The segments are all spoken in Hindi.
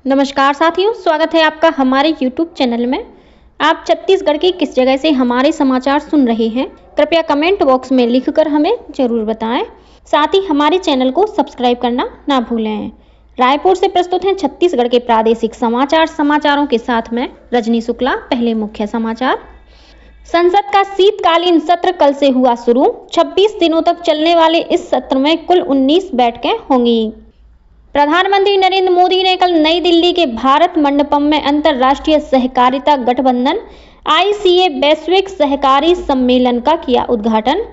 नमस्कार साथियों, स्वागत है आपका हमारे YouTube चैनल में। आप छत्तीसगढ़ की किस जगह से हमारे समाचार सुन रहे हैं, कृपया कमेंट बॉक्स में लिखकर हमें जरूर बताएं। साथ ही हमारे चैनल को सब्सक्राइब करना ना भूलें। रायपुर से प्रस्तुत हैं छत्तीसगढ़ के प्रादेशिक समाचारों के साथ में रजनी शुक्ला। पहले मुख्य समाचार। संसद का शीतकालीन सत्र कल से हुआ शुरू। 26 दिनों तक चलने वाले इस सत्र में कुल 19 बैठकें होंगी। प्रधानमंत्री नरेंद्र मोदी ने कल नई दिल्ली के भारत मंडपम में अंतर्राष्ट्रीय सहकारिता गठबंधन ICA वैश्विक सहकारी सम्मेलन का किया उद्घाटन।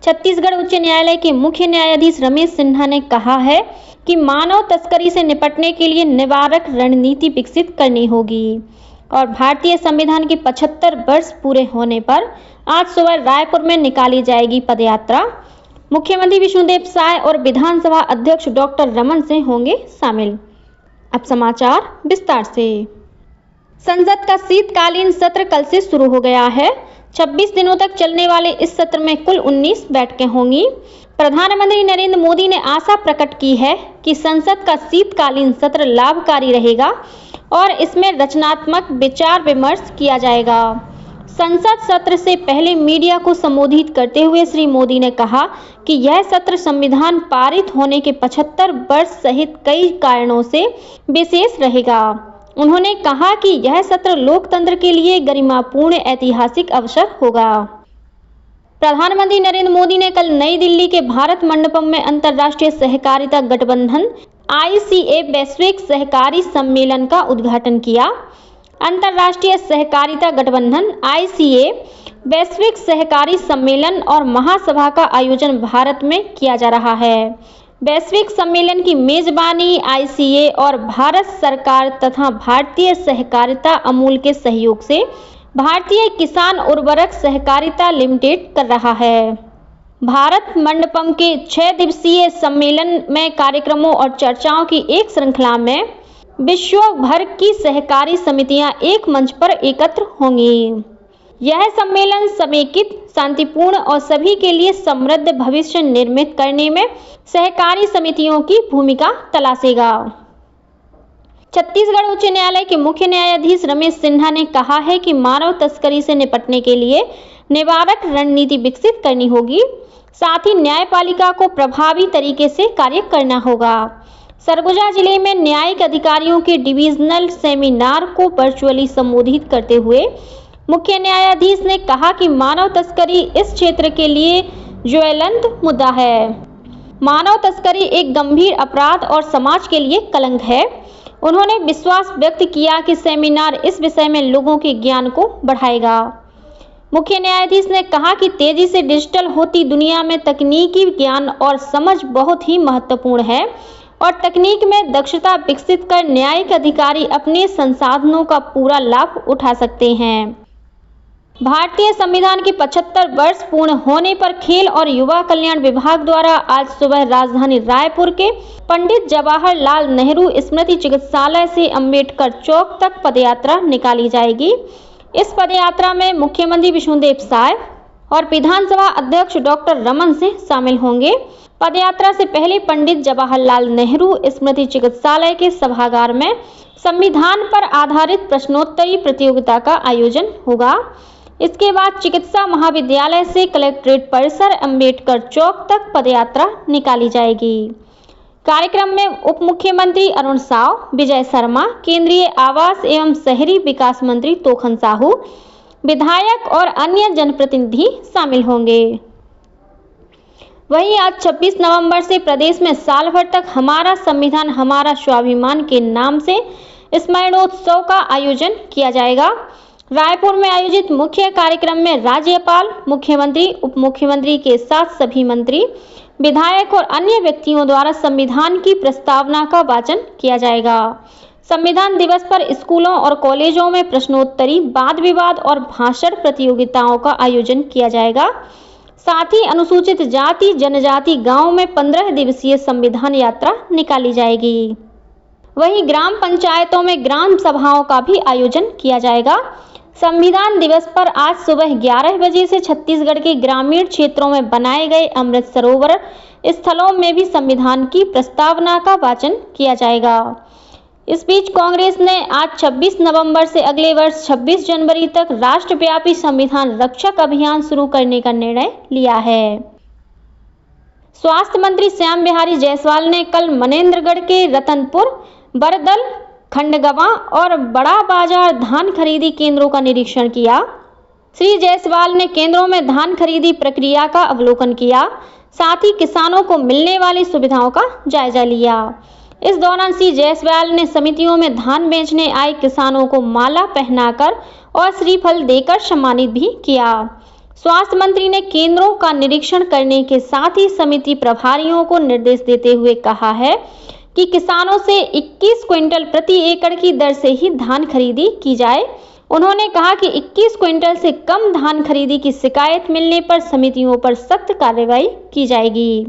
छत्तीसगढ़ उच्च न्यायालय के मुख्य न्यायाधीश रमेश सिन्हा ने कहा है कि मानव तस्करी से निपटने के लिए निवारक रणनीति विकसित करनी होगी। और भारतीय संविधान के 75 वर्ष पूरे होने पर आज सुबह रायपुर में निकाली जाएगी पदयात्रा। मुख्यमंत्री विष्णुदेव साय और विधानसभा अध्यक्ष डॉक्टर रमन सिंह होंगे शामिल। अब समाचार विस्तार से। संसद का शीतकालीन सत्र कल से शुरू हो गया है। 26 दिनों तक चलने वाले इस सत्र में कुल 19 बैठकें होंगी। प्रधानमंत्री नरेंद्र मोदी ने आशा प्रकट की है कि संसद का शीतकालीन सत्र लाभकारी रहेगा और इसमें रचनात्मक विचार विमर्श किया जाएगा। संसद सत्र से पहले मीडिया को संबोधित करते हुए श्री मोदी ने कहा कि यह सत्र संविधान पारित होने के 75 वर्ष सहित कई कारणों से विशेष रहेगा। उन्होंने कहा कि यह सत्र लोकतंत्र के लिए गरिमापूर्ण ऐतिहासिक अवसर होगा। प्रधानमंत्री नरेंद्र मोदी ने कल नई दिल्ली के भारत मंडपम में अंतर्राष्ट्रीय सहकारिता गठबंधन ICA वैश्विक सहकारी सम्मेलन का उद्घाटन किया। अंतर्राष्ट्रीय सहकारिता गठबंधन ICA वैश्विक सहकारी सम्मेलन और महासभा का आयोजन भारत में किया जा रहा है। वैश्विक सम्मेलन की मेजबानी ICA और भारत सरकार तथा भारतीय सहकारिता अमूल के सहयोग से भारतीय किसान उर्वरक सहकारिता लिमिटेड कर रहा है। भारत मंडपम के 6 दिवसीय सम्मेलन में कार्यक्रमों और चर्चाओं की एक श्रृंखला में विश्व भर की सहकारी समितियां एक मंच पर एकत्र होंगी। यह सम्मेलन समेकित, शांतिपूर्ण और सभी के लिए समृद्ध भविष्य निर्मित करने में सहकारी समितियों की भूमिका तलाशेगा। छत्तीसगढ़ उच्च न्यायालय के मुख्य न्यायाधीश रमेश सिन्हा ने कहा है कि मानव तस्करी से निपटने के लिए निवारक रणनीति विकसित करनी होगी। साथ ही न्यायपालिका को प्रभावी तरीके से कार्य करना होगा। सरगुजा जिले में न्यायिक अधिकारियों के डिविजनल सेमिनार को वर्चुअली संबोधित करते हुए मुख्य न्यायाधीश ने कहा कि मानव तस्करी इस क्षेत्र के लिए ज्वलंत मुद्दा है। मानव तस्करी एक गंभीर अपराध और समाज के लिए कलंक है। उन्होंने विश्वास व्यक्त किया कि सेमिनार इस विषय में लोगों के ज्ञान को बढ़ाएगा। मुख्य न्यायाधीश ने कहा कि तेजी से डिजिटल होती दुनिया में तकनीकी ज्ञान और समझ बहुत ही महत्वपूर्ण है और तकनीक में दक्षता विकसित कर न्यायिक अधिकारी अपने संसाधनों का पूरा लाभ उठा सकते हैं। भारतीय संविधान के 75 वर्ष पूर्ण होने पर खेल और युवा कल्याण विभाग द्वारा आज सुबह राजधानी रायपुर के पंडित जवाहरलाल नेहरू स्मृति चिकित्सालय से अंबेडकर चौक तक पदयात्रा निकाली जाएगी। इस पदयात्रा में मुख्यमंत्री विष्णुदेव साय और विधानसभा अध्यक्ष डॉक्टर रमन सिंह शामिल होंगे। पदयात्रा से पहले पंडित जवाहरलाल नेहरू स्मृति चिकित्सालय के सभागार में संविधान पर आधारित प्रश्नोत्तरी प्रतियोगिता का आयोजन होगा। इसके बाद चिकित्सा महाविद्यालय से कलेक्ट्रेट परिसर अंबेडकर चौक तक पदयात्रा निकाली जाएगी। कार्यक्रम में उप मुख्यमंत्री अरुण साव, विजय शर्मा, केंद्रीय आवास एवं शहरी विकास मंत्री तोखन साहू, विधायक और अन्य जनप्रतिनिधि शामिल होंगे। वहीं आज 26 नवंबर से प्रदेश में साल भर तक हमारा संविधान हमारा स्वाभिमान के नाम से स्मरणोत्सव का आयोजन किया जाएगा। रायपुर में आयोजित मुख्य कार्यक्रम में राज्यपाल, मुख्यमंत्री, उप मुख्यमंत्री के साथ सभी मंत्री, विधायक और अन्य व्यक्तियों द्वारा संविधान की प्रस्तावना का वाचन किया जाएगा। संविधान दिवस पर स्कूलों और कॉलेजों में प्रश्नोत्तरी, वाद विवाद और भाषण प्रतियोगिताओं का आयोजन किया जाएगा। साथ ही अनुसूचित जाति जनजाति गांव में 15 दिवसीय संविधान यात्रा निकाली जाएगी। वहीं ग्राम पंचायतों में ग्राम सभाओं का भी आयोजन किया जाएगा। संविधान दिवस पर आज सुबह 11 बजे से छत्तीसगढ़ के ग्रामीण क्षेत्रों में बनाए गए अमृत सरोवर स्थलों में भी संविधान की प्रस्तावना का वाचन किया जाएगा। इस बीच कांग्रेस ने आज 26 नवंबर से अगले वर्ष 26 जनवरी तक राष्ट्रव्यापी संविधान रक्षक अभियान शुरू करने का निर्णय लिया है। स्वास्थ्य मंत्री श्याम बिहारी जायसवाल ने कल मनेंद्रगढ़ के रतनपुर, बरदल, खंडगवा और बड़ा बाजार धान खरीदी केंद्रों का निरीक्षण किया। श्री जायसवाल ने केंद्रों में धान खरीदी प्रक्रिया का अवलोकन किया, साथ ही किसानों को मिलने वाली सुविधाओं का जायजा लिया। इस दौरान श्री जायसवाल ने समितियों में धान बेचने आए किसानों को माला पहनाकर और श्रीफल देकर सम्मानित भी किया। स्वास्थ्य मंत्री ने केंद्रों का निरीक्षण करने के साथ ही समिति प्रभारियों को निर्देश देते हुए कहा है कि किसानों से 21 क्विंटल प्रति एकड़ की दर से ही धान खरीदी की जाए। उन्होंने कहा कि 21 क्विंटल से कम धान खरीदी की शिकायत मिलने पर समितियों पर सख्त कार्रवाई की जाएगी।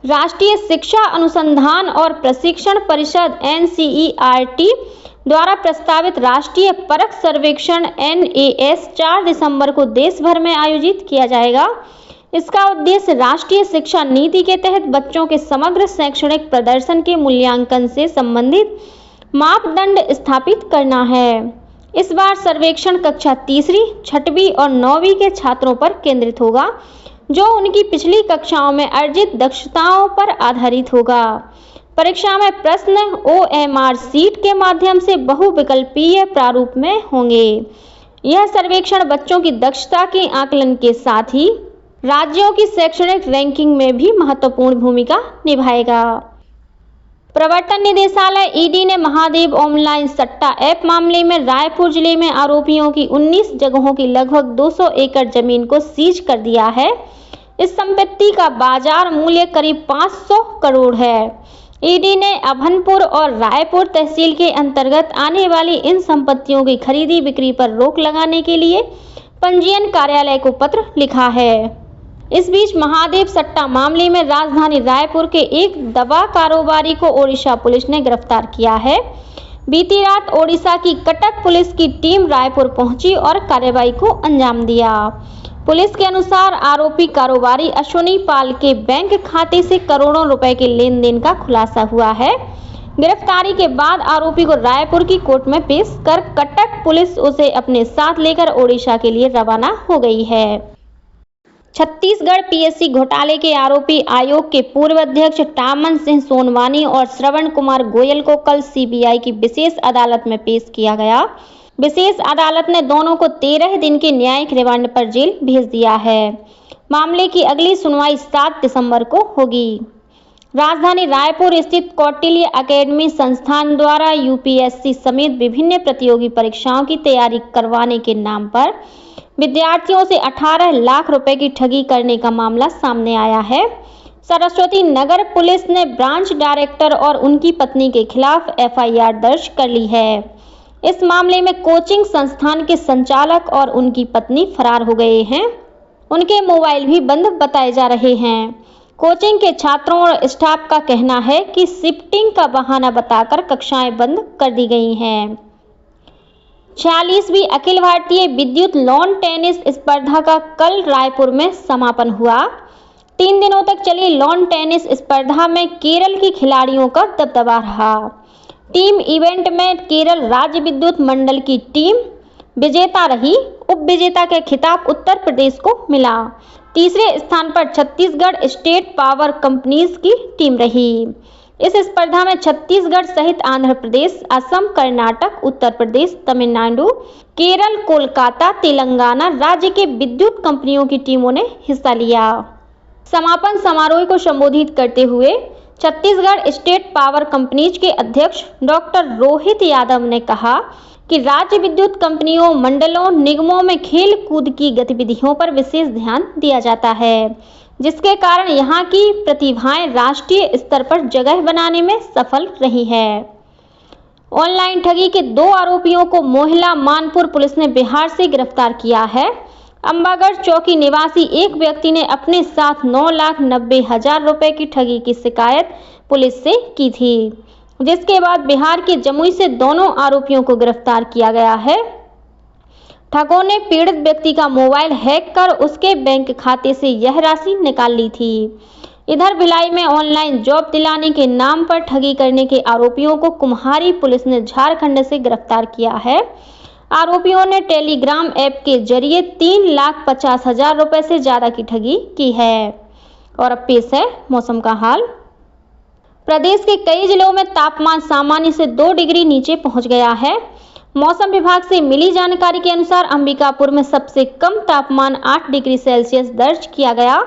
राष्ट्रीय शिक्षा अनुसंधान और प्रशिक्षण परिषद NCERT द्वारा प्रस्तावित राष्ट्रीय परख सर्वेक्षण NAS 4 दिसंबर को देश भर में आयोजित किया जाएगा। इसका उद्देश्य राष्ट्रीय शिक्षा नीति के तहत बच्चों के समग्र शैक्षणिक प्रदर्शन के मूल्यांकन से संबंधित मापदंड स्थापित करना है। इस बार सर्वेक्षण कक्षा तीसरी, छठवीं और 9वीं के छात्रों पर केंद्रित होगा, जो उनकी पिछली कक्षाओं में अर्जित दक्षताओं पर आधारित होगा। परीक्षा में प्रश्न OMR शीट के माध्यम से बहुविकल्पीय प्रारूप में होंगे। यह सर्वेक्षण बच्चों की दक्षता के आकलन के साथ ही राज्यों की शैक्षणिक रैंकिंग में भी महत्वपूर्ण भूमिका निभाएगा। प्रवर्तन निदेशालय ED ने महादेव ऑनलाइन सट्टा ऐप मामले में रायपुर जिले में आरोपियों की 19 जगहों की लगभग 200 एकड़ जमीन को सीज कर दिया है। इस संपत्ति का बाजार मूल्य करीब 500 करोड़ है। ED ने अभनपुर और रायपुर तहसील के अंतर्गत आने वाली इन संपत्तियों की खरीदी बिक्री पर रोक लगाने के लिए पंजीयन कार्यालय को पत्र लिखा है। इस बीच महादेव सट्टा मामले में राजधानी रायपुर के एक दवा कारोबारी को ओडिशा पुलिस ने गिरफ्तार किया है। बीती रात ओडिशा की कटक पुलिस की टीम रायपुर पहुंची और कार्रवाई को अंजाम दिया। पुलिस के अनुसार आरोपी कारोबारी अश्विनी पाल के बैंक खाते से करोड़ों रुपए के लेन देन का खुलासा हुआ है। गिरफ्तारी के बाद आरोपी को रायपुर की कोर्ट में पेश कर कटक पुलिस उसे अपने साथ लेकर ओडिशा के लिए रवाना हो गई है। छत्तीसगढ़ PSC घोटाले के आरोपी आयोग के पूर्व अध्यक्ष टामन सिंह सोनवानी और श्रवण कुमार गोयल को कल CBI की विशेष अदालत में पेश किया गया। विशेष अदालत ने दोनों को 13 दिन के न्यायिक रिमांड पर जेल भेज दिया है। मामले की अगली सुनवाई 7 दिसंबर को होगी। राजधानी रायपुर स्थित कौटिल्य अकेडमी संस्थान द्वारा UPSC समेत विभिन्न प्रतियोगी परीक्षाओं की तैयारी करवाने के नाम पर विद्यार्थियों से 18 लाख रुपए की ठगी करने का मामला सामने आया है। सरस्वती नगर पुलिस ने ब्रांच डायरेक्टर और उनकी पत्नी के खिलाफ FIR दर्ज कर ली है। इस मामले में कोचिंग संस्थान के संचालक और उनकी पत्नी फरार हो गए हैं। उनके मोबाइल भी बंद बताए जा रहे हैं। कोचिंग के छात्रों और स्टाफ का कहना है कि शिफ्टिंग का बहाना बताकर कक्षाएं बंद कर दी गई हैं। 46वीं अखिल भारतीय विद्युत लॉन टेनिस स्पर्धा का कल रायपुर में समापन हुआ। 3 दिनों तक चली लॉन टेनिस स्पर्धा में केरल की खिलाड़ियों का दबदबा रहा। टीम इवेंट में केरल राज्य विद्युत मंडल की टीम विजेता रही। उप विजेता के खिताब उत्तर प्रदेश को मिला। तीसरे स्थान पर छत्तीसगढ़ स्टेट पावर कंपनीज की टीम रही। इस स्पर्धा में छत्तीसगढ़ सहित आंध्र प्रदेश, असम, कर्नाटक, उत्तर प्रदेश, तमिलनाडु, केरल, कोलकाता, तेलंगाना राज्य के विद्युत कंपनियों की टीमों ने हिस्सा लिया। समापन समारोह को संबोधित करते हुए छत्तीसगढ़ स्टेट पावर कंपनीज के अध्यक्ष डॉक्टर रोहित यादव ने कहा कि राज्य विद्युत कंपनियों, मंडलों, निगमों में खेल कूद की गतिविधियों पर विशेष ध्यान दिया जाता है, जिसके कारण यहाँ की प्रतिभाएं राष्ट्रीय स्तर पर जगह बनाने में सफल रही है। ऑनलाइन ठगी के 2 आरोपियों को मोहला मानपुर पुलिस ने बिहार से गिरफ्तार किया है। अंबागढ़ चौकी निवासी एक व्यक्ति ने अपने साथ 9,90,000 रुपए की ठगी की शिकायत पुलिस से की थी, जिसके बाद बिहार के जमुई से दोनों आरोपियों को गिरफ्तार किया गया है। ठगों ने पीड़ित व्यक्ति का मोबाइल हैक कर उसके बैंक खाते से यह राशि निकाल ली थी। इधर भिलाई में ऑनलाइन जॉब दिलाने के नाम पर ठगी करने के आरोपियों को कुम्हारी पुलिस ने झारखंड से गिरफ्तार किया है। आरोपियों ने टेलीग्राम ऐप के जरिए 3,50,000 रुपए से ज्यादा की ठगी की है। और अब पेश है मौसम का हाल। प्रदेश के कई जिलों में तापमान सामान्य से 2 डिग्री नीचे पहुंच गया है। मौसम विभाग से मिली जानकारी के अनुसार अंबिकापुर में सबसे कम तापमान 8 डिग्री सेल्सियस दर्ज किया गया।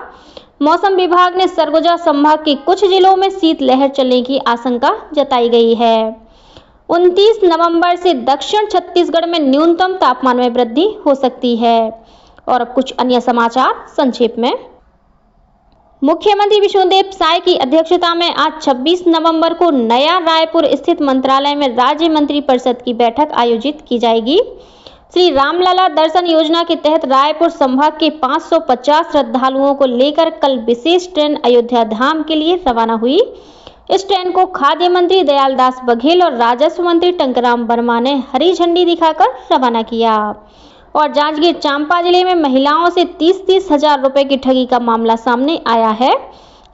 मौसम विभाग ने सरगुजा संभाग के कुछ जिलों में शीतलहर चलने की आशंका जताई गई है। 29 नवंबर से दक्षिण छत्तीसगढ़ में न्यूनतम तापमान में वृद्धि हो सकती है। और अब कुछ अन्य समाचार संक्षेप में। मुख्यमंत्री विष्णुदेव साय की अध्यक्षता में आज 26 नवंबर को नया रायपुर स्थित मंत्रालय में राज्य मंत्रिपरिषद की बैठक आयोजित की जाएगी। श्री रामलला दर्शन योजना के तहत रायपुर संभाग के 550 श्रद्धालुओं को लेकर कल विशेष ट्रेन अयोध्या धाम के लिए रवाना हुई। इस ट्रेन को खाद्य मंत्री दयालदास बघेल और राजस्व मंत्री टंकराम वर्मा ने हरी झंडी दिखाकर रवाना किया। और जांजगीर चांपा जिले में महिलाओं से 30-30 हजार रुपए की ठगी का मामला सामने आया है।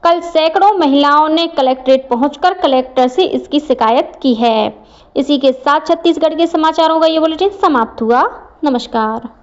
कल सैकड़ों महिलाओं ने कलेक्ट्रेट पहुंचकर कलेक्टर से इसकी शिकायत की है। इसी के साथ छत्तीसगढ़ के समाचारों का ये बुलेटिन समाप्त हुआ। नमस्कार।